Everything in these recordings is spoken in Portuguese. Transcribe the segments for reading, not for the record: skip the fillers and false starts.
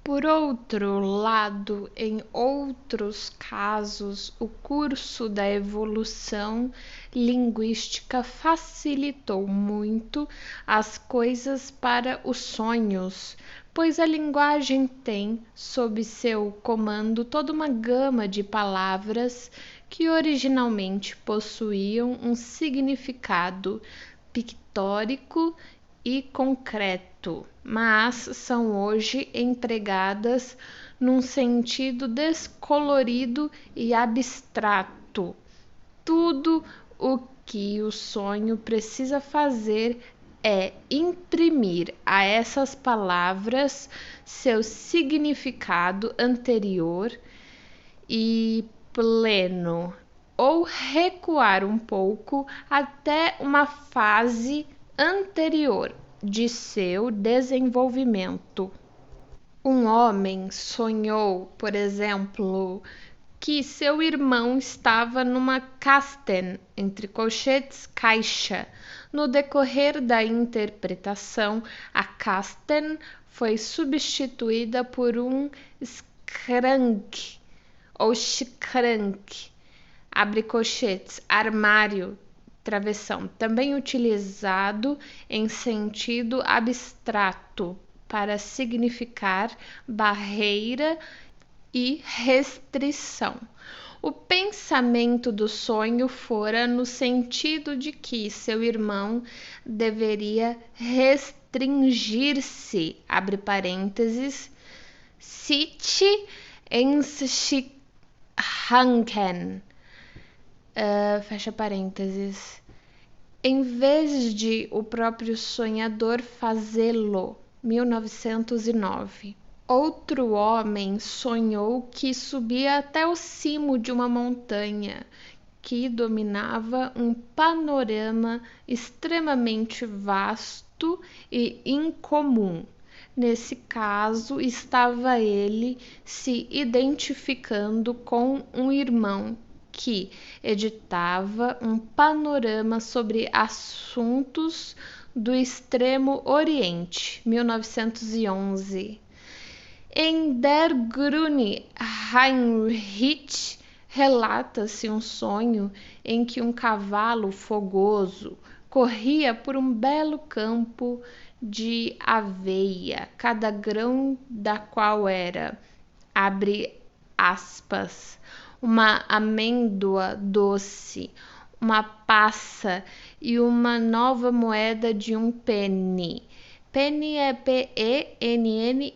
Por outro lado, em outros casos, o curso da evolução linguística facilitou muito as coisas para os sonhos, pois a linguagem tem sob seu comando toda uma gama de palavras que originalmente possuíam um significado pictórico e concreto, mas são hoje empregadas num sentido descolorido e abstrato. Tudo o que o sonho precisa fazer é imprimir a essas palavras seu significado anterior e pleno, ou recuar um pouco até uma fase anterior de seu desenvolvimento. Um homem sonhou, por exemplo, que seu irmão estava numa Kasten, entre colchetes, caixa. No decorrer da interpretação, a Kasten foi substituída por um skrank ou skrank, abre colchetes, armário, travessão, também utilizado em sentido abstrato para significar barreira e restrição. O pensamento do sonho fora no sentido de que seu irmão deveria restringir-se, abre parênteses, sich einschränken, fecha parênteses, em vez de o próprio sonhador fazê-lo. 1909. Outro homem sonhou que subia até o cimo de uma montanha que dominava um panorama extremamente vasto e incomum. Nesse caso, estava ele se identificando com um irmão que editava um panorama sobre assuntos do Extremo Oriente, 1911. Em Der grüne Heinrich relata-se um sonho em que um cavalo fogoso corria por um belo campo de aveia, cada grão da qual era, abre aspas, uma amêndoa doce, uma passa e uma nova moeda de um penny. Penny é P-E-N-N-Y.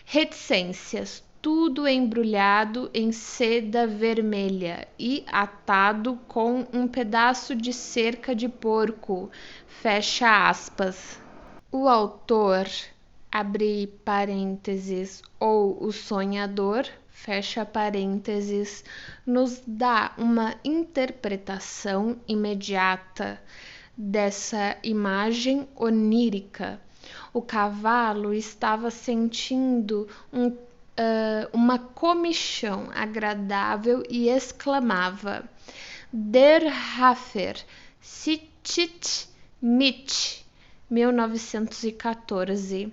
Reticências, tudo embrulhado em seda vermelha e atado com um pedaço de cerca de porco, fecha aspas. O autor, abre parênteses, ou o sonhador, fecha parênteses, nos dá uma interpretação imediata dessa imagem onírica. O cavalo estava sentindo uma comichão agradável e exclamava: Der Hafer sitzt mit, 1914.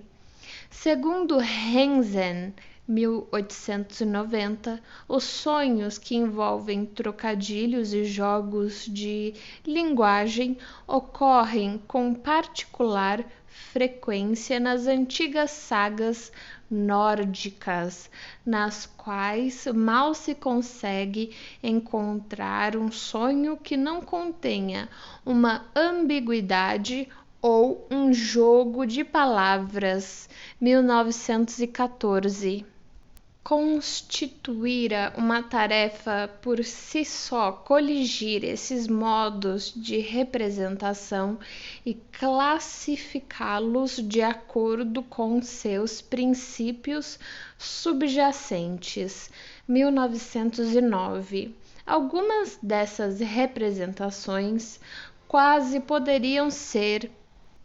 Segundo Hensen, 1890, os sonhos que envolvem trocadilhos e jogos de linguagem ocorrem com particular frequência nas antigas sagas nórdicas, nas quais mal se consegue encontrar um sonho que não contenha uma ambiguidade ou um jogo de palavras. 1914. Constituíra uma tarefa por si só coligir esses modos de representação e classificá-los de acordo com seus princípios subjacentes. 1909. Algumas dessas representações quase poderiam ser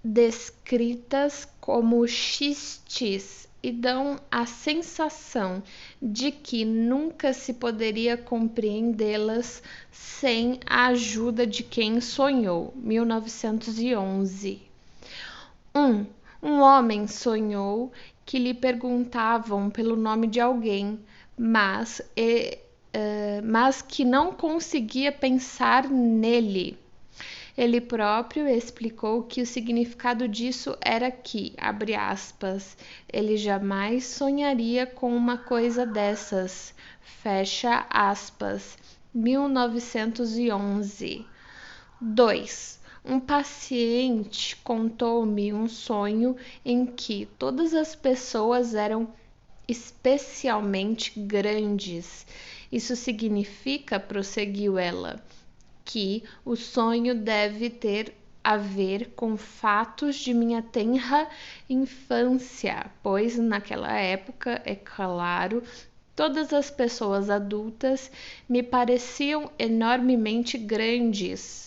descritas como xistes e dão a sensação de que nunca se poderia compreendê-las sem a ajuda de quem sonhou. 1911. Um homem sonhou que lhe perguntavam pelo nome de alguém, mas que não conseguia pensar nele. Ele próprio explicou que o significado disso era que, abre aspas, ele jamais sonharia com uma coisa dessas, fecha aspas, 1911. 2. Um paciente contou-me um sonho em que todas as pessoas eram especialmente grandes. Isso significa, prosseguiu ela, que o sonho deve ter a ver com fatos de minha tenra infância, pois naquela época, é claro, todas as pessoas adultas me pareciam enormemente grandes.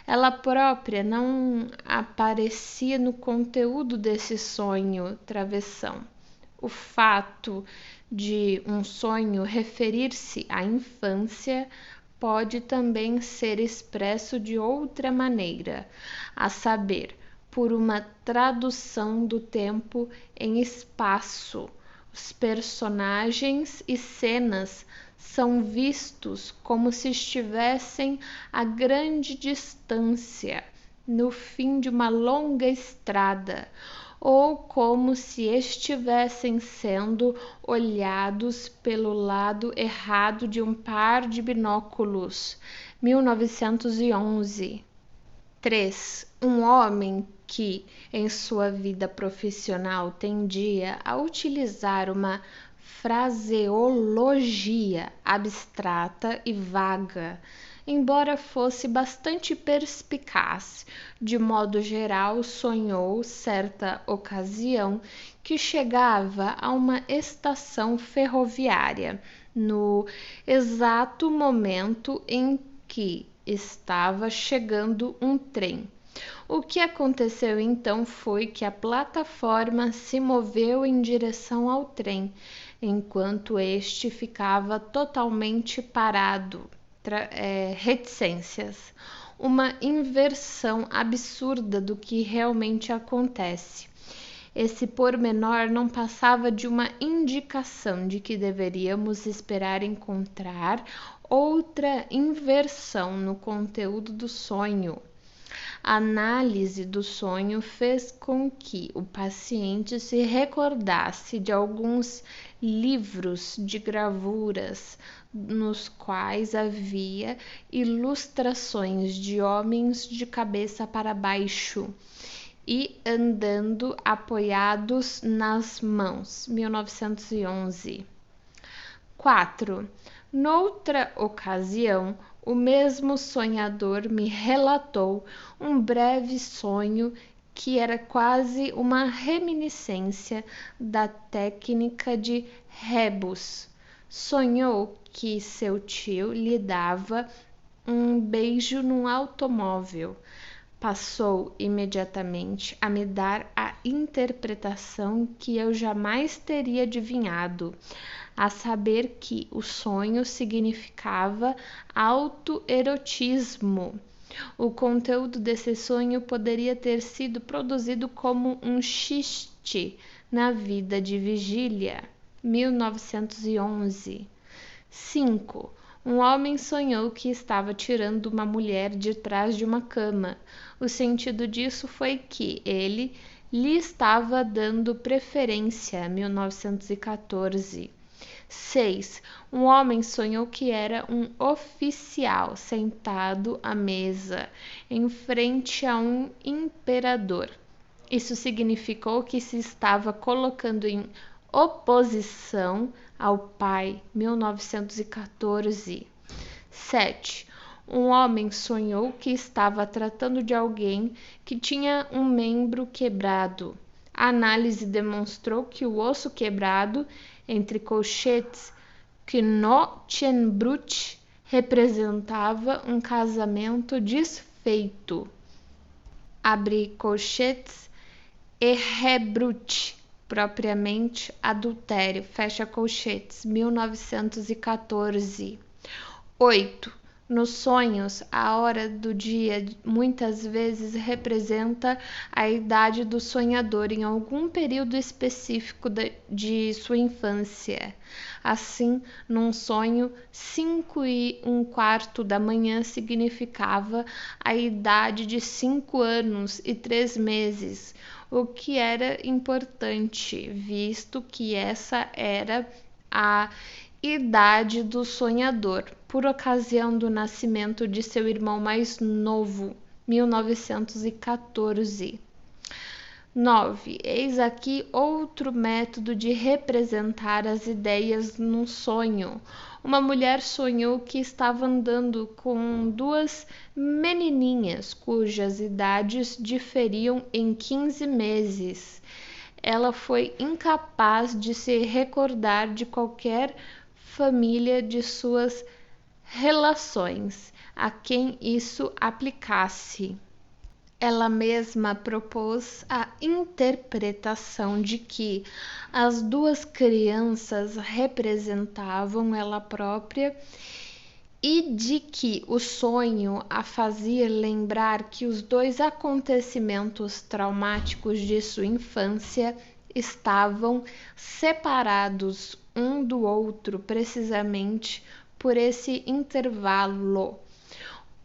Ela própria não aparecia no conteúdo desse sonho travessão. O fato de um sonho referir-se à infância pode também ser expresso de outra maneira, a saber, por uma tradução do tempo em espaço. Os personagens e cenas são vistos como se estivessem a grande distância, no fim de uma longa estrada, ou como se estivessem sendo olhados pelo lado errado de um par de binóculos. 1911. 3. Um homem que, em sua vida profissional, tendia a utilizar uma fraseologia abstrata e vaga, embora fosse bastante perspicaz. De modo geral, sonhou, certa ocasião, que chegava a uma estação ferroviária, no exato momento em que estava chegando um trem. O que aconteceu então foi que a plataforma se moveu em direção ao trem, enquanto este ficava totalmente parado. Reticências. Uma inversão absurda do que realmente acontece. Esse pormenor não passava de uma indicação de que deveríamos esperar encontrar outra inversão no conteúdo do sonho. A análise do sonho fez com que o paciente se recordasse de alguns livros de gravuras nos quais havia ilustrações de homens de cabeça para baixo e andando apoiados nas mãos. 1911. 4. Noutra ocasião, o mesmo sonhador me relatou um breve sonho que era quase uma reminiscência da técnica de rebus. Sonhou que seu tio lhe dava um beijo num automóvel. Passou imediatamente a me dar a interpretação que eu jamais teria adivinhado, a saber que o sonho significava autoerotismo. O conteúdo desse sonho poderia ter sido produzido como um xiste na vida de Vigília. 1911. 5. Um homem sonhou que estava tirando uma mulher de trás de uma cama. O sentido disso foi que ele lhe estava dando preferência. 1914. 6. Um homem sonhou que era um oficial sentado à mesa, em frente a um imperador. Isso significou que se estava colocando em oposição ao pai. 1914. 7. Um homem sonhou que estava tratando de alguém que tinha um membro quebrado. A análise demonstrou que o osso quebrado, entre colchetes, Knotenbrut, representava um casamento desfeito. Abre colchetes, Errebrut, propriamente adultério, fecha colchetes. 1914. 8. Nos sonhos, a hora do dia muitas vezes representa a idade do sonhador em algum período específico de sua infância. Assim, num sonho, 5:15 da manhã significava a idade de 5 anos e 3 meses, o que era importante, visto que essa era a idade do sonhador, por ocasião do nascimento de seu irmão mais novo, 1914. 9. Eis aqui outro método de representar as ideias num sonho. Uma mulher sonhou que estava andando com duas menininhas cujas idades diferiam em 15 meses. Ela foi incapaz de se recordar de qualquer família de suas relações a quem isso aplicasse. Ela mesma propôs a interpretação de que as duas crianças representavam ela própria e de que o sonho a fazia lembrar que os dois acontecimentos traumáticos de sua infância estavam separados um do outro precisamente por esse intervalo.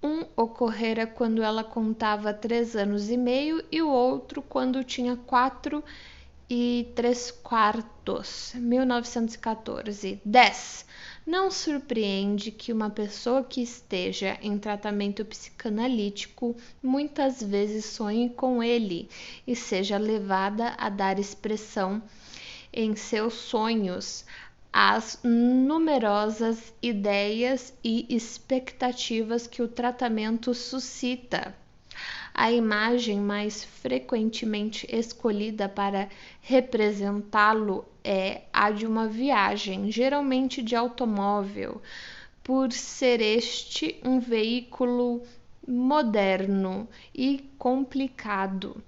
Um ocorrera quando ela contava 3 anos e meio e o outro quando tinha 4 3/4, 1914. 10. Não surpreende que uma pessoa que esteja em tratamento psicanalítico muitas vezes sonhe com ele e seja levada a dar expressão em seus sonhos às numerosas ideias e expectativas que o tratamento suscita. A imagem mais frequentemente escolhida para representá-lo é a de uma viagem, geralmente de automóvel, por ser este um veículo moderno e complicado.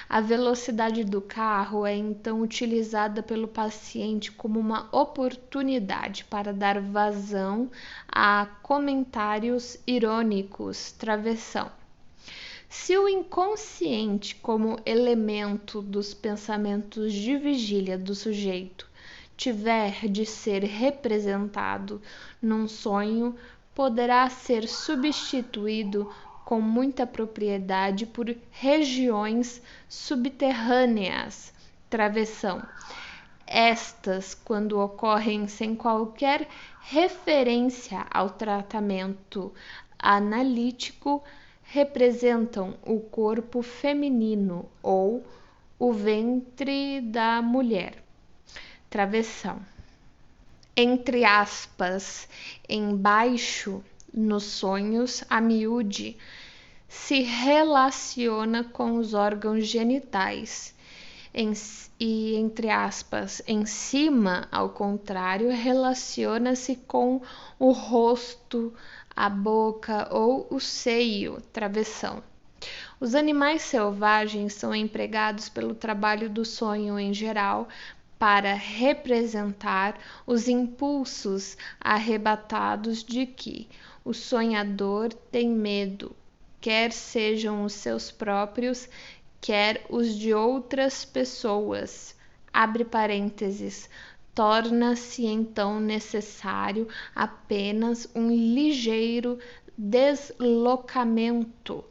A velocidade do carro é então utilizada pelo paciente como uma oportunidade para dar vazão a comentários irônicos, travessão. Se o inconsciente, como elemento dos pensamentos de vigília do sujeito, tiver de ser representado num sonho, poderá ser substituído com muita propriedade por regiões subterrâneas, travessão. Estas, quando ocorrem sem qualquer referência ao tratamento analítico, representam o corpo feminino ou o ventre da mulher. Travessão. Entre aspas, embaixo, nos sonhos, a miúde se relaciona com os órgãos genitais e, entre aspas, em cima, ao contrário, relaciona-se com o rosto, a boca ou o seio, travessão. Os animais selvagens são empregados pelo trabalho do sonho em geral para representar os impulsos arrebatados de que o sonhador tem medo, quer sejam os seus próprios, quer os de outras pessoas. Abre parênteses. Torna-se então necessário apenas um ligeiro deslocamento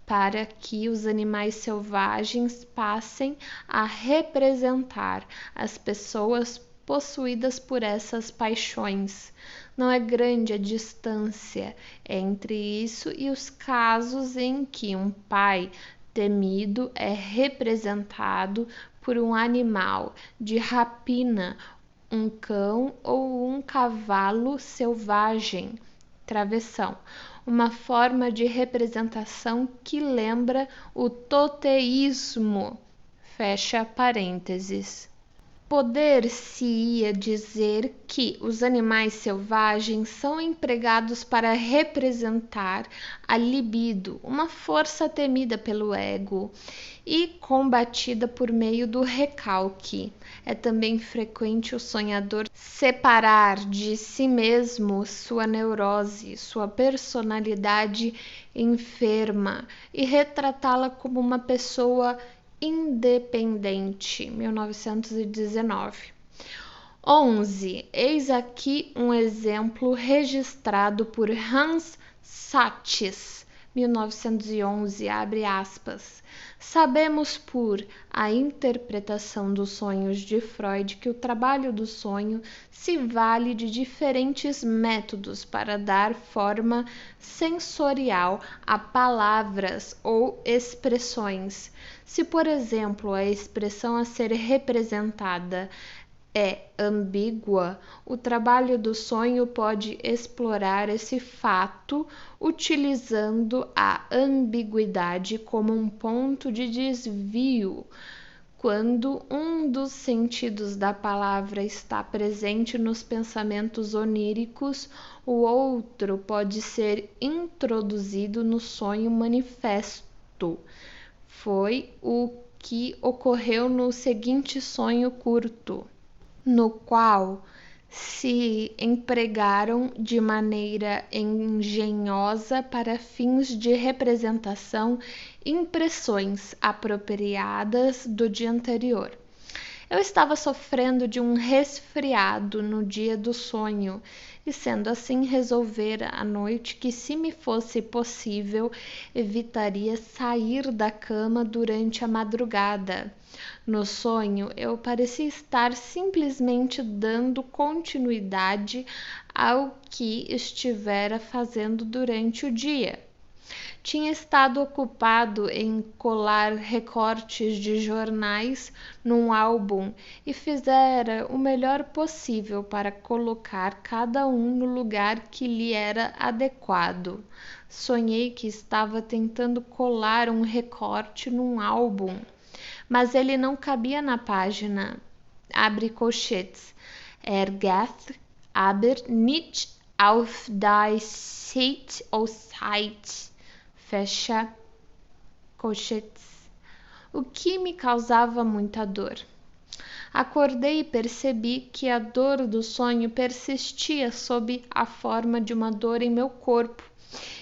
para que os animais selvagens passem a representar as pessoas possuídas por essas paixões. Não é grande a distância entre isso e os casos em que um pai temido é representado por um animal de rapina, um cão ou um cavalo selvagem. Travessão. Uma forma de representação que lembra o toteísmo. Fecha parênteses. Poder-se-ia dizer que os animais selvagens são empregados para representar a libido, uma força temida pelo ego e combatida por meio do recalque. É também frequente o sonhador separar de si mesmo sua neurose, sua personalidade enferma e retratá-la como uma pessoa independente. 1919. 11. Eis aqui um exemplo registrado por Hans Sachs, 1911, abre aspas. Sabemos por a interpretação dos sonhos de Freud que o trabalho do sonho se vale de diferentes métodos para dar forma sensorial a palavras ou expressões. Se, por exemplo, a expressão a ser representada é ambígua, o trabalho do sonho pode explorar esse fato utilizando a ambiguidade como um ponto de desvio. Quando um dos sentidos da palavra está presente nos pensamentos oníricos, o outro pode ser introduzido no sonho manifesto. Foi o que ocorreu no seguinte sonho curto, no qual se empregaram de maneira engenhosa para fins de representação impressões apropriadas do dia anterior. Eu estava sofrendo de um resfriado no dia do sonho e, sendo assim, resolver à noite que, se me fosse possível, evitaria sair da cama durante a madrugada. No sonho, eu parecia estar simplesmente dando continuidade ao que estivera fazendo durante o dia. Tinha estado ocupado em colar recortes de jornais num álbum e fizera o melhor possível para colocar cada um no lugar que lhe era adequado. Sonhei que estava tentando colar um recorte num álbum, mas ele não cabia na página, abre colchetes, geht aber nicht auf die Seite ou Seite, fecha colchetes, o que me causava muita dor. Acordei e percebi que a dor do sonho persistia sob a forma de uma dor em meu corpo,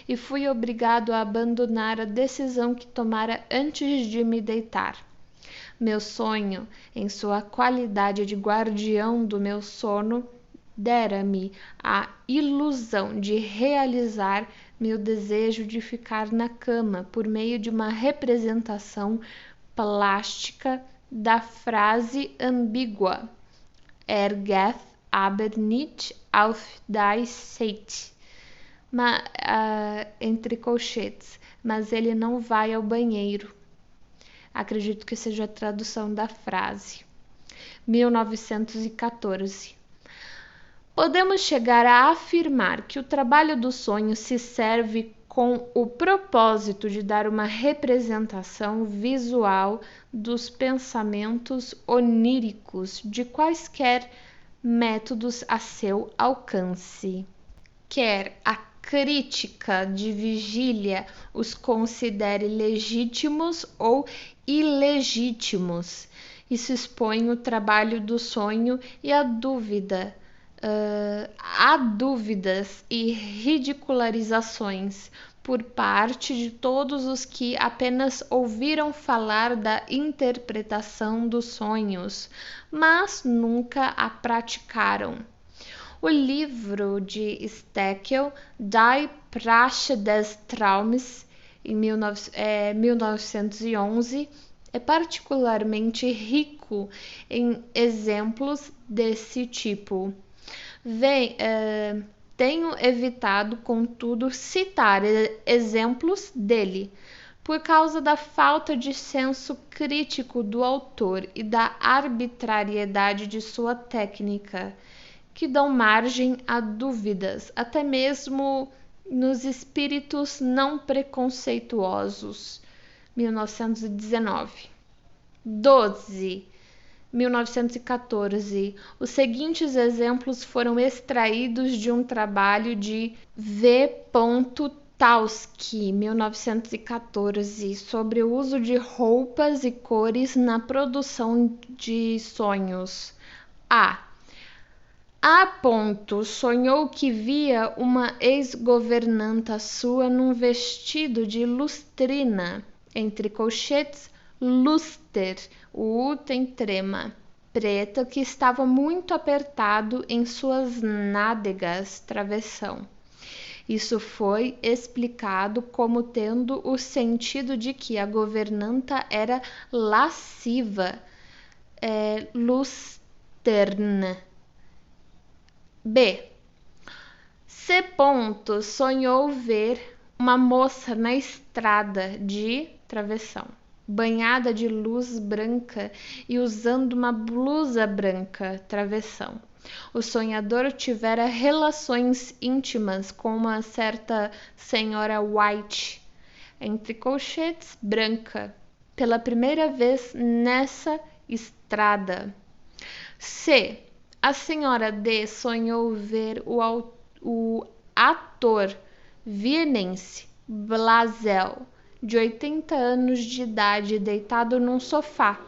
e fui obrigado a abandonar a decisão que tomara antes de me deitar. Meu sonho, em sua qualidade de guardião do meu sono, dera-me a ilusão de realizar meu desejo de ficar na cama por meio de uma representação plástica da frase ambígua geht aber nicht auf die Seite, entre colchetes, mas ele não vai ao banheiro. Acredito que seja a tradução da frase. 1914. Podemos chegar a afirmar que o trabalho do sonho se serve com o propósito de dar uma representação visual dos pensamentos oníricos de quaisquer métodos a seu alcance. Quer a crítica de vigília os considere legítimos ou ilegítimos. Isso expõe o trabalho do sonho e há dúvidas e ridicularizações por parte de todos os que apenas ouviram falar da interpretação dos sonhos, mas nunca a praticaram. O livro de Steckel, Die Praxe des Traumes, em 1911, é particularmente rico em exemplos desse tipo. Tenho evitado, contudo, citar exemplos dele, por causa da falta de senso crítico do autor e da arbitrariedade de sua técnica, que dão margem a dúvidas, até mesmo nos espíritos não preconceituosos. 1919. 12. 1914. Os seguintes exemplos foram extraídos de um trabalho de V. Taussky, 1914, sobre o uso de roupas e cores na produção de sonhos. A. Sonhou que via uma ex-governanta sua num vestido de lustrina, entre colchetes, lustre, o U tem trema, preto, que estava muito apertado em suas nádegas, travessão. Isso foi explicado como tendo o sentido de que a governanta era lasciva, lusterna. B. C. Sonhou ver uma moça na estrada de travessão, banhada de luz branca e usando uma blusa branca, travessão. O sonhador tivera relações íntimas com uma certa senhora White, entre colchetes, branca, pela primeira vez nessa estrada. C. A senhora D sonhou ver o ator vienense Blazel, de 80 anos de idade, deitado num sofá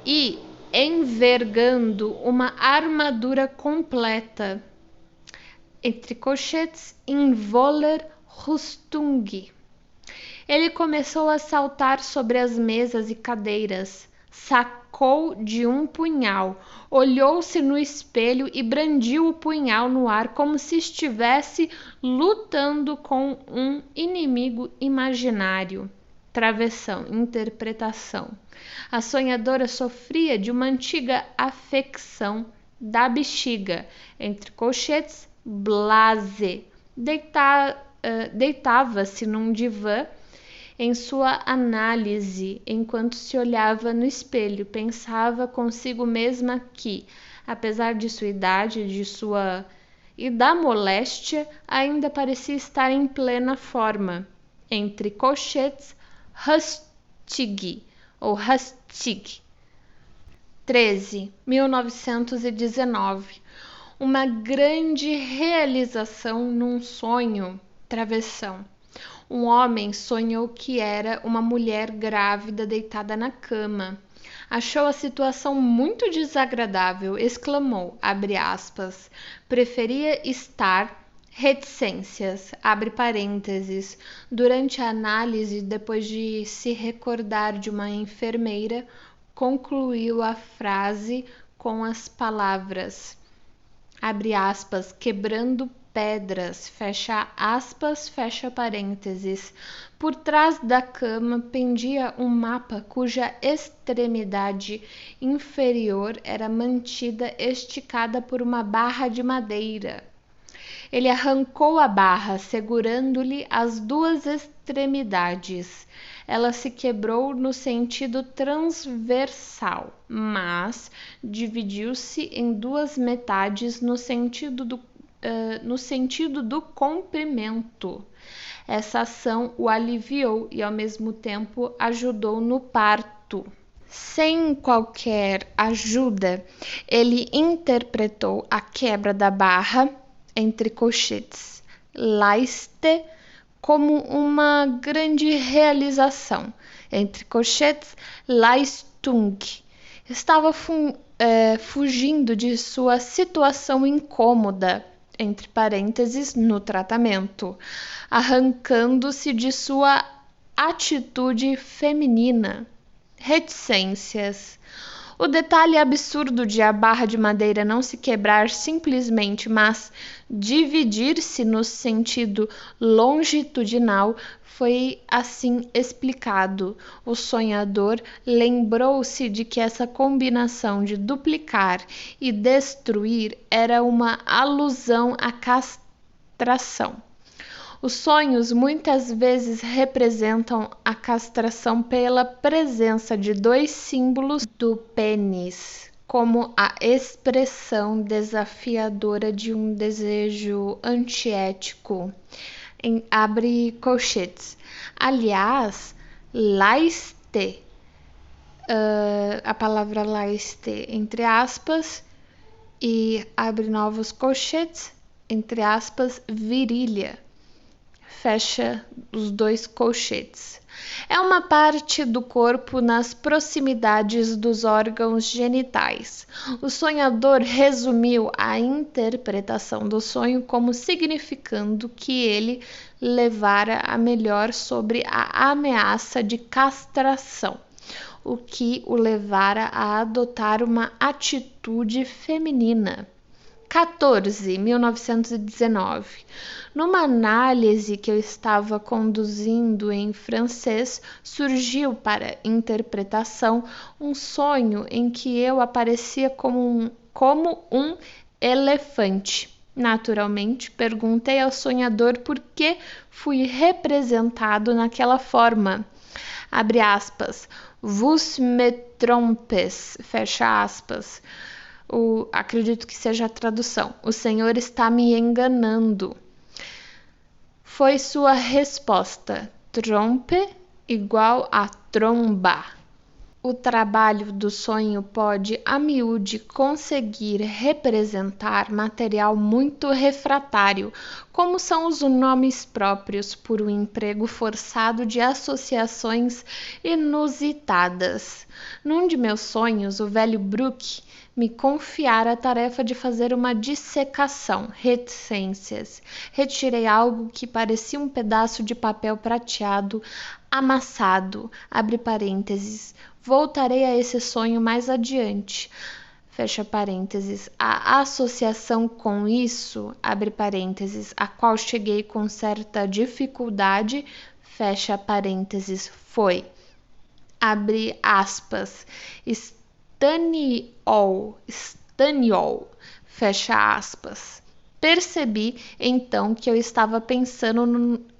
e envergando uma armadura completa, entre colchetes, in voller Rüstung. Ele começou a saltar sobre as mesas e cadeiras, sacou de um punhal, olhou-se no espelho e brandiu o punhal no ar como se estivesse lutando com um inimigo imaginário. Travessão, interpretação. A sonhadora sofria de uma antiga afecção da bexiga, entre colchetes, blase. Deitava-se num divã em sua análise, enquanto se olhava no espelho, pensava consigo mesma que, apesar de sua idade e da moléstia, ainda parecia estar em plena forma, entre colchetes, Rustig ou Rustig. 13. 1919. Uma grande realização num sonho, travessão. Um homem sonhou que era uma mulher grávida deitada na cama. Achou a situação muito desagradável, exclamou, abre aspas, preferia estar, reticências, abre parênteses. Durante a análise, depois de se recordar de uma enfermeira, concluiu a frase com as palavras, abre aspas, quebrando pedras, fecha aspas, fecha parênteses. Por trás da cama pendia um mapa cuja extremidade inferior era mantida esticada por uma barra de madeira. Ele arrancou a barra, segurando-lhe as duas extremidades. Ela se quebrou no sentido transversal, mas dividiu-se em duas metades no sentido do comprimento. Essa ação o aliviou e, ao mesmo tempo, ajudou no parto. Sem qualquer ajuda, ele interpretou a quebra da barra, entre colchetes, Leiste, como uma grande realização, entre colchetes, Leistung. Estava fugindo de sua situação incômoda, entre parênteses, no tratamento, arrancando-se de sua atitude feminina, reticências. O detalhe absurdo de a barra de madeira não se quebrar simplesmente, mas dividir-se no sentido longitudinal foi assim explicado. O sonhador lembrou-se de que essa combinação de duplicar e destruir era uma alusão à castração. Os sonhos muitas vezes representam a castração pela presença de dois símbolos do pênis, como a expressão desafiadora de um desejo antiético. Abre colchetes. Aliás, Leiste a palavra leiste entre aspas e abre novos colchetes, entre aspas, virilha. Fecha os dois colchetes. É uma parte do corpo nas proximidades dos órgãos genitais. O sonhador resumiu a interpretação do sonho como significando que ele levara a melhor sobre a ameaça de castração, o que o levara a adotar uma atitude feminina. 1919. Numa análise que eu estava conduzindo em francês, surgiu para interpretação um sonho em que eu aparecia como um elefante. Naturalmente, perguntei ao sonhador por que fui representado naquela forma. Abre aspas. Vous me trompez, fecha aspas. Acredito que seja a tradução. O Senhor está me enganando. Foi sua resposta. Trompe igual a tromba. O trabalho do sonho pode, a miúde, conseguir representar material muito refratário, como são os nomes próprios, por um emprego forçado de associações inusitadas. Num de meus sonhos, o velho Brooke me confiara a tarefa de fazer uma dissecação, reticências. Retirei algo que parecia um pedaço de papel prateado, amassado, abre parênteses. Voltarei a esse sonho mais adiante. Fecha parênteses. A associação com isso, abre parênteses, a qual cheguei com certa dificuldade, fecha parênteses, foi, abre aspas, Staniol, fecha aspas. Percebi então que eu estava pensando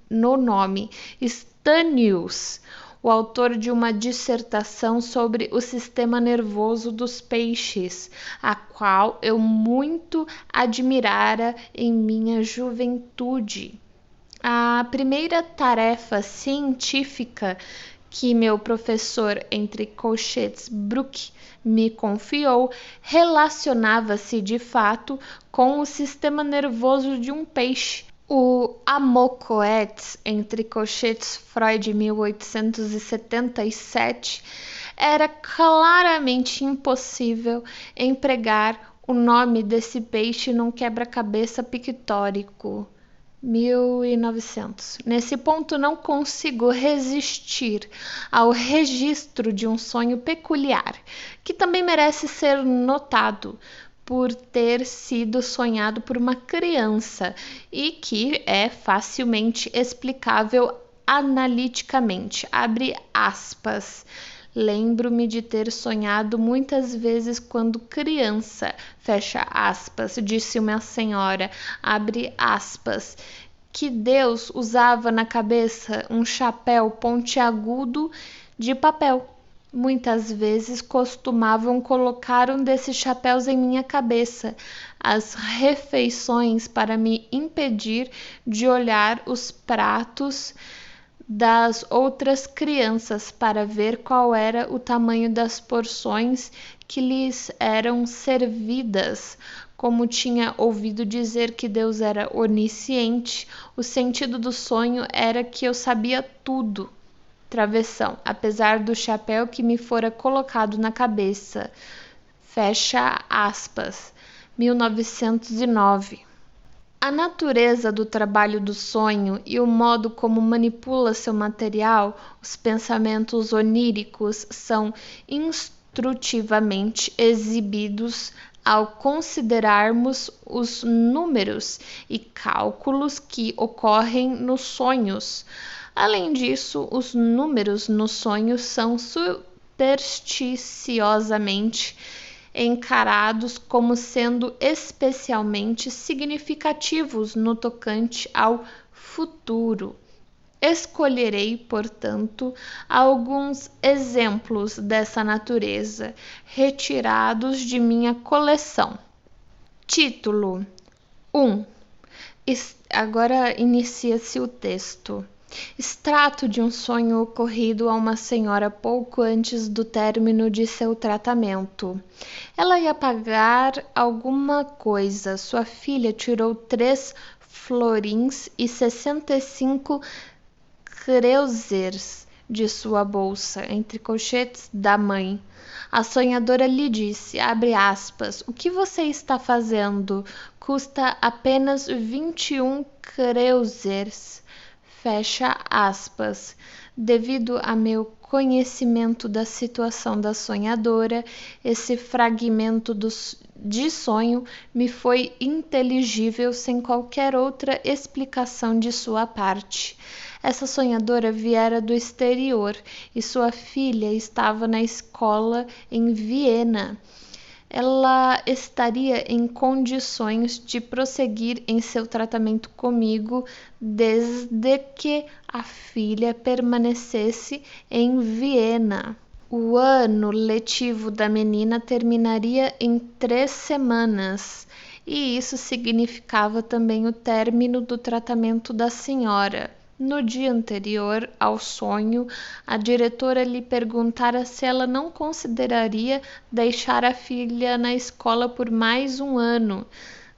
no nome Stanius, o autor de uma dissertação sobre o sistema nervoso dos peixes, a qual eu muito admirara em minha juventude. A primeira tarefa científica que meu professor, entre colchetes, Brooke, me confiou, relacionava-se de fato com o sistema nervoso de um peixe. O Amocoetes, entre colchetes, Freud, 1877, era claramente impossível empregar o nome desse peixe num quebra-cabeça pictórico. 1900. Nesse ponto não consigo resistir ao registro de um sonho peculiar, que também merece ser notado por ter sido sonhado por uma criança e que é facilmente explicável analiticamente. Abre aspas. Lembro-me de ter sonhado muitas vezes quando criança, fecha aspas, disse uma senhora, abre aspas, que Deus usava na cabeça um chapéu pontiagudo de papel. Muitas vezes costumavam colocar um desses chapéus em minha cabeça, às refeições, para me impedir de olhar os pratos das outras crianças para ver qual era o tamanho das porções que lhes eram servidas. Como tinha ouvido dizer que Deus era onisciente, o sentido do sonho era que eu sabia tudo. Travessão, apesar do chapéu que me fora colocado na cabeça. Fecha aspas. 1909. A natureza do trabalho do sonho e o modo como manipula seu material, os pensamentos oníricos, são instrutivamente exibidos ao considerarmos os números e cálculos que ocorrem nos sonhos. Além disso, os números nos sonhos são supersticiosamente encarados como sendo especialmente significativos no tocante ao futuro. Escolherei, portanto, alguns exemplos dessa natureza, retirados de minha coleção. Título 1. Agora inicia-se o texto. Extrato de um sonho ocorrido a uma senhora pouco antes do término de seu tratamento. Ela ia pagar alguma coisa. Sua filha tirou 3 florins e 65 kreuzers de sua bolsa, entre colchetes da mãe. A sonhadora lhe disse, abre aspas, o que você está fazendo? Custa apenas 21 kreuzers. Fecha aspas. Devido a meu conhecimento da situação da sonhadora, esse fragmento de sonho me foi inteligível sem qualquer outra explicação de sua parte. Essa sonhadora viera do exterior e sua filha estava na escola em Viena. Ela estaria em condições de prosseguir em seu tratamento comigo desde que a filha permanecesse em Viena. O ano letivo da menina terminaria em 3 semanas, e isso significava também o término do tratamento da senhora. No dia anterior ao sonho, a diretora lhe perguntara se ela não consideraria deixar a filha na escola por mais um ano.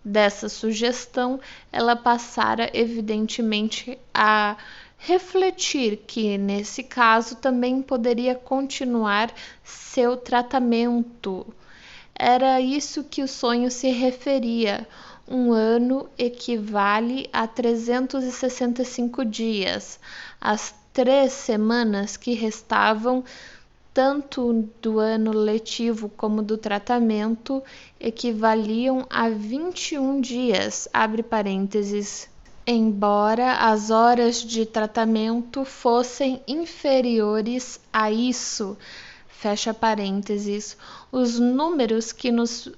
Dessa sugestão, ela passara evidentemente a refletir que, nesse caso, também poderia continuar seu tratamento. Era isso que o sonho se referia. Um ano equivale a 365 dias. As 3 semanas que restavam, tanto do ano letivo como do tratamento, equivaliam a 21 dias, abre parênteses. Embora as horas de tratamento fossem inferiores a isso, fecha parênteses, os números que nos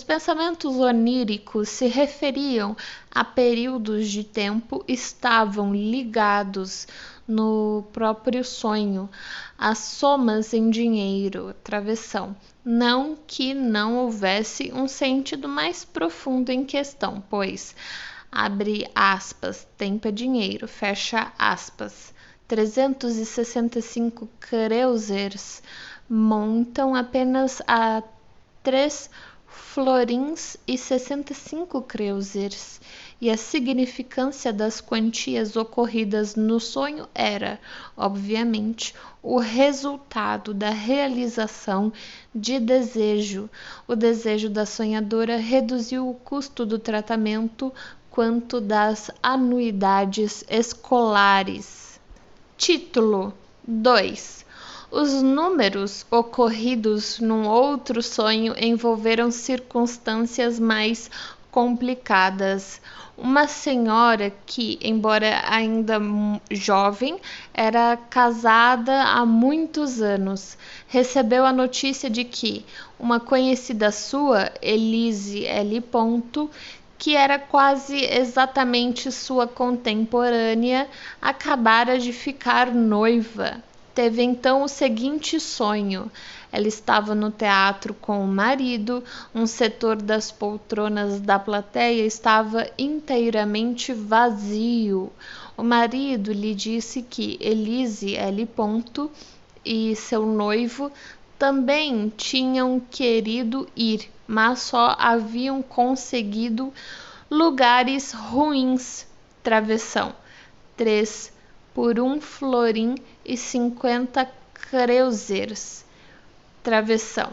pensamentos oníricos se referiam a períodos de tempo estavam ligados no próprio sonho, as somas em dinheiro, travessão. Não que não houvesse um sentido mais profundo em questão, pois, abre aspas, tempo é dinheiro, fecha aspas. 365 kreuzers montam apenas a 3 florins e 65 kreuzers, e a significância das quantias ocorridas no sonho era, obviamente, o resultado da realização de desejo. O desejo da sonhadora reduziu o custo do tratamento quanto das anuidades escolares. Título 2. Os números ocorridos num outro sonho envolveram circunstâncias mais complicadas. Uma senhora que, embora ainda jovem, era casada há muitos anos, recebeu a notícia de que uma conhecida sua, Elise L. que era quase exatamente sua contemporânea, acabara de ficar noiva. Teve então o seguinte sonho. Ela estava no teatro com o marido, um setor das poltronas da plateia estava inteiramente vazio. O marido lhe disse que Elise L. e seu noivo também tinham querido ir, mas só haviam conseguido lugares ruins. Travessão. 3 por 1 florim e 50 kreuzers. Travessão.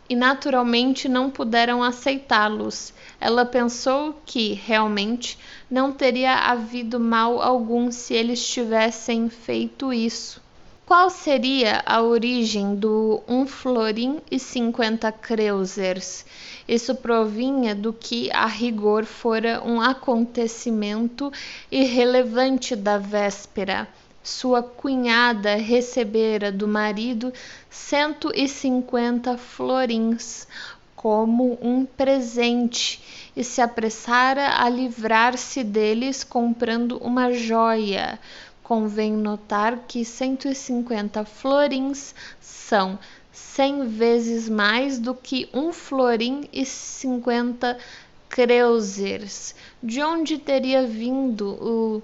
E naturalmente não puderam aceitá-los. Ela pensou que, realmente, não teria havido mal algum se eles tivessem feito isso. Qual seria a origem do 1 florim e 50 kreuzers? Isso provinha do que a rigor fora um acontecimento irrelevante da véspera. Sua cunhada recebera do marido 150 florins como um presente e se apressara a livrar-se deles comprando uma joia. Convém notar que 150 florins são 100 vezes mais do que 1 florim e 50 kreuzers. De onde teria vindo o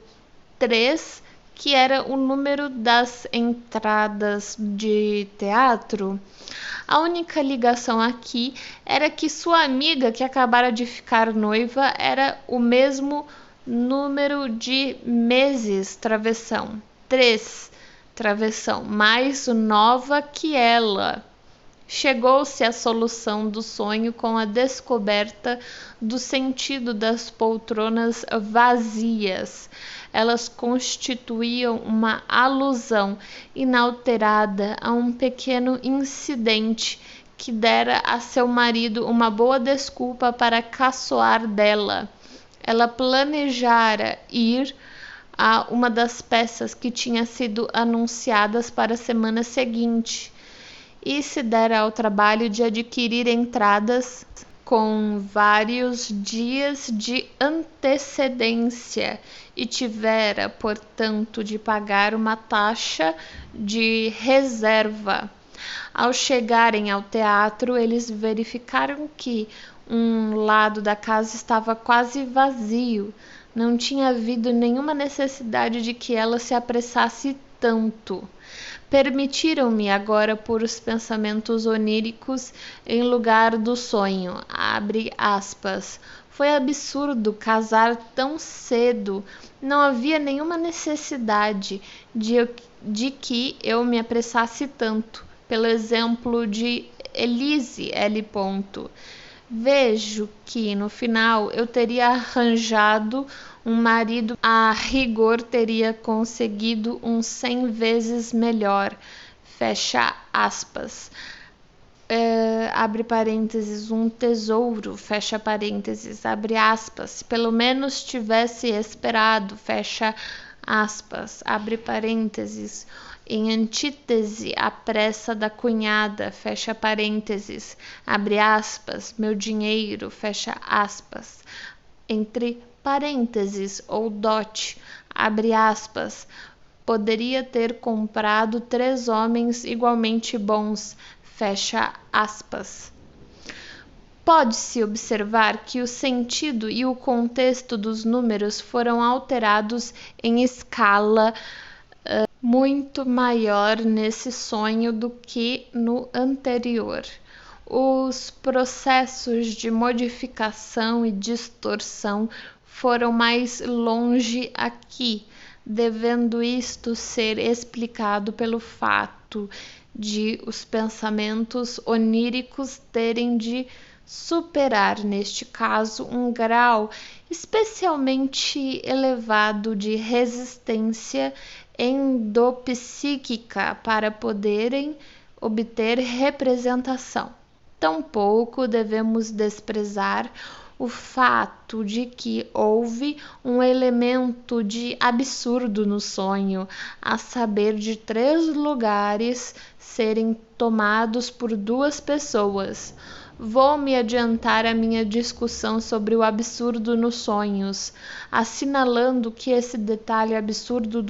3, que era o número das entradas de teatro. A única ligação aqui era que sua amiga, que acabara de ficar noiva, era o mesmo número de meses, travessão. 3, travessão, mais nova que ela. Chegou-se à solução do sonho com a descoberta do sentido das poltronas vazias. Elas constituíam uma alusão inalterada a um pequeno incidente que dera a seu marido uma boa desculpa para caçoar dela. Ela planejara ir a uma das peças que tinha sido anunciadas para a semana seguinte e se dera ao trabalho de adquirir entradas com vários dias de antecedência e tivera, portanto, de pagar uma taxa de reserva. Ao chegarem ao teatro, eles verificaram que um lado da casa estava quase vazio. Não tinha havido nenhuma necessidade de que ela se apressasse tanto. Permitiram-me agora pôr os pensamentos oníricos em lugar do sonho. Abre aspas. Foi absurdo casar tão cedo. Não havia nenhuma necessidade de que eu me apressasse tanto. Pelo exemplo de Elise L. Vejo que, no final, eu teria arranjado um marido, a rigor teria conseguido 100 vezes melhor, fecha aspas. Abre parênteses, um tesouro, fecha parênteses, abre aspas, se pelo menos tivesse esperado, fecha aspas, abre parênteses, em antítese à pressa da cunhada, fecha parênteses, abre aspas, meu dinheiro, fecha aspas, entre parênteses ou dote, abre aspas, poderia ter comprado 3 homens igualmente bons, fecha aspas. Pode-se observar que o sentido e o contexto dos números foram alterados em escala muito maior nesse sonho do que no anterior. Os processos de modificação e distorção foram mais longe aqui, devendo isto ser explicado pelo fato de os pensamentos oníricos terem de superar, neste caso, um grau especialmente elevado de resistência endopsíquica para poderem obter representação. Tampouco devemos desprezar o fato de que houve um elemento de absurdo no sonho, a saber de 3 lugares serem tomados por 2 pessoas. Vou-me adiantar à minha discussão sobre o absurdo nos sonhos, assinalando que esse detalhe absurdo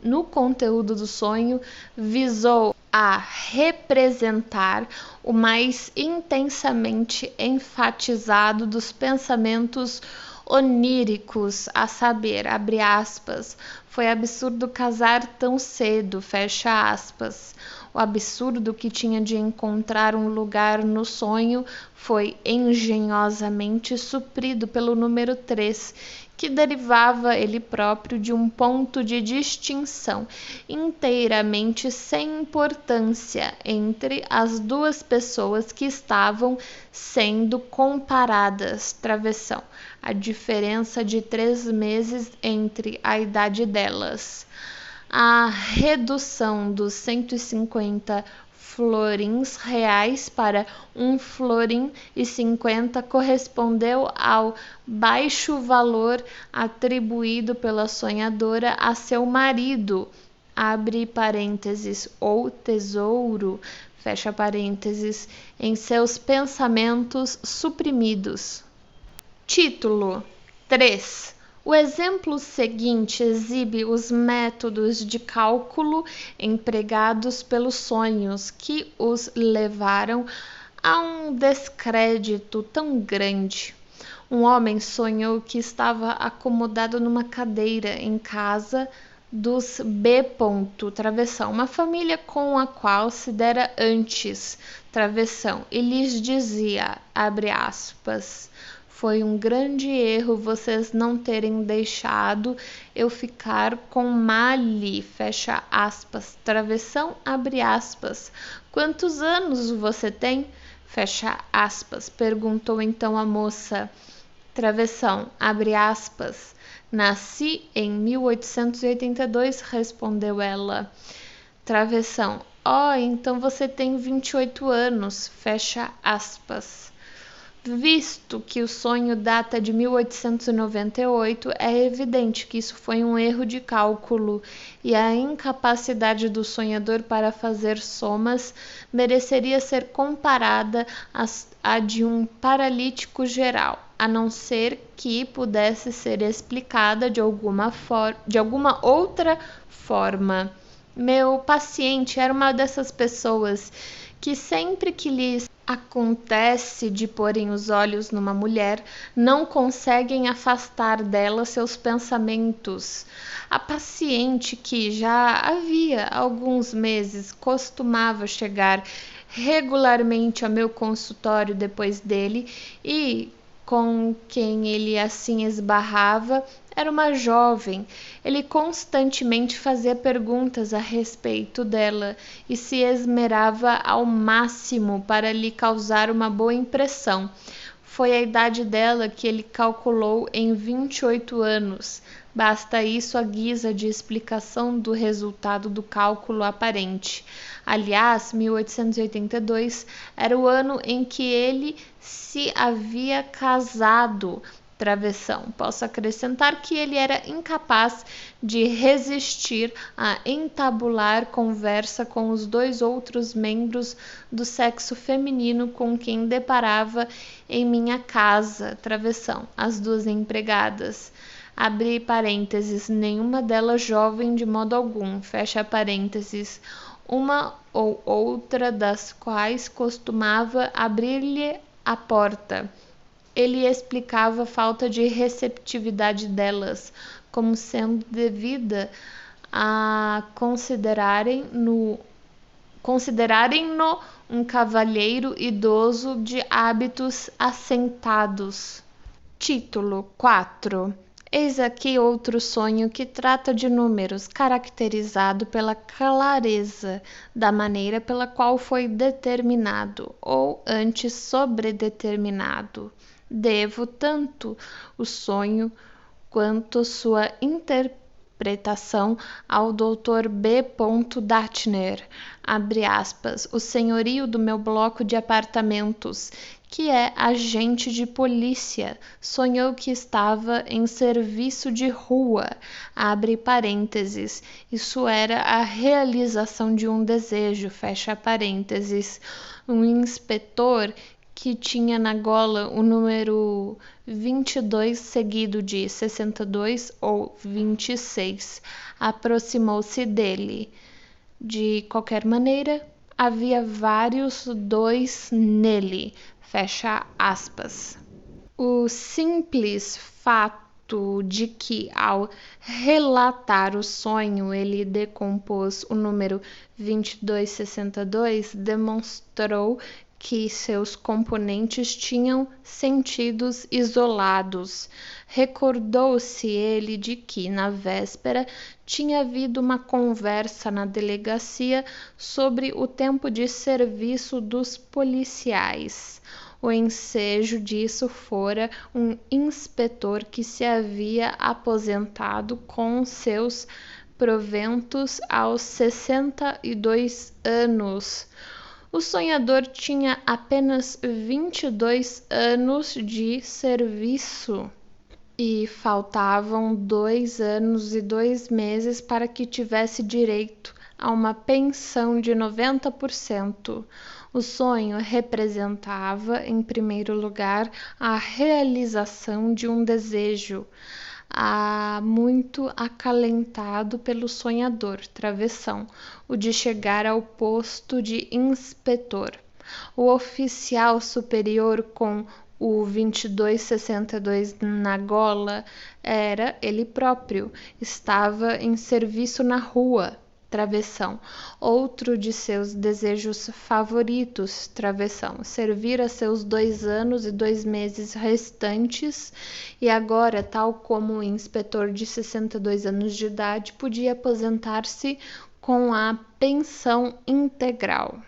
no conteúdo do sonho visou a representar o mais intensamente enfatizado dos pensamentos oníricos, a saber, abre aspas, foi absurdo casar tão cedo, fecha aspas. O absurdo que tinha de encontrar um lugar no sonho foi engenhosamente suprido pelo número 3, que derivava ele próprio de um ponto de distinção inteiramente sem importância entre as 2 pessoas que estavam sendo comparadas, travessão, a diferença de 3 meses entre a idade delas. A redução dos 150 florins reais para 1 florim e 50 correspondeu ao baixo valor atribuído pela sonhadora a seu marido, abre parênteses, ou tesouro, fecha parênteses, em seus pensamentos suprimidos. Título 3. O exemplo seguinte exibe os métodos de cálculo empregados pelos sonhos que os levaram a um descrédito tão grande. Um homem sonhou que estava acomodado numa cadeira em casa dos B. Travessão, uma família com a qual se dera antes, Travessão, e lhes dizia, abre aspas, foi um grande erro vocês não terem deixado eu ficar com Mali, fecha aspas, Travessão, abre aspas, quantos anos você tem? Fecha aspas, perguntou então a moça. Travessão, abre aspas, nasci em 1882, respondeu ela. Travessão, então você tem 28 anos, fecha aspas. Visto que o sonho data de 1898, é evidente que isso foi um erro de cálculo e a incapacidade do sonhador para fazer somas mereceria ser comparada à de um paralítico geral, a não ser que pudesse ser explicada de alguma outra forma. Meu paciente era uma dessas pessoas que sempre que lhes acontece de porem os olhos numa mulher, não conseguem afastar dela seus pensamentos. A paciente que já havia alguns meses costumava chegar regularmente ao meu consultório depois dele e com quem ele assim esbarrava era uma jovem. Ele constantemente fazia perguntas a respeito dela e se esmerava ao máximo para lhe causar uma boa impressão. Foi a idade dela que ele calculou em 28 anos. Basta isso à guisa de explicação do resultado do cálculo aparente. Aliás, 1882 era o ano em que ele se havia casado. Travessão. Posso acrescentar que ele era incapaz de resistir a entabular conversa com os dois outros membros do sexo feminino com quem deparava em minha casa. Travessão. As duas empregadas. Abre parênteses, nenhuma delas jovem de modo algum, fecha parênteses, uma ou outra das quais costumava abrir-lhe a porta. Ele explicava a falta de receptividade delas, como sendo devida a considerarem-no um cavalheiro idoso de hábitos assentados. Título 4. Eis aqui outro sonho que trata de números, caracterizado pela clareza da maneira pela qual foi determinado, ou antes sobredeterminado. Devo tanto o sonho quanto sua interpretação ao Dr. B. Datner, abre aspas, o senhorio do meu bloco de apartamentos, que é agente de polícia, sonhou que estava em serviço de rua, abre parênteses, isso era a realização de um desejo, fecha parênteses, um inspetor que tinha na gola o número 22 seguido de 62 ou 26, aproximou-se dele. De qualquer maneira, havia vários 2 nele, fecha aspas. O simples fato de que, ao relatar o sonho, ele decompôs o número 2262, demonstrou que seus componentes tinham sentidos isolados. Recordou-se ele de que, na véspera, tinha havido uma conversa na delegacia sobre o tempo de serviço dos policiais. O ensejo disso fora um inspetor que se havia aposentado com seus proventos aos 62 anos. O sonhador tinha apenas 22 anos de serviço e faltavam 2 anos e 2 meses para que tivesse direito a uma pensão de 90%. O sonho representava, em primeiro lugar, a realização de um desejo, muito acalentado pelo sonhador, Travessão, o de chegar ao posto de inspetor. O oficial superior, com O 2262 na gola era ele próprio. Estava em serviço na rua, travessão. Outro de seus desejos favoritos, travessão. Servir a seus 2 anos e 2 meses restantes e agora, tal como o inspetor de 62 anos de idade, podia aposentar-se com a pensão integral.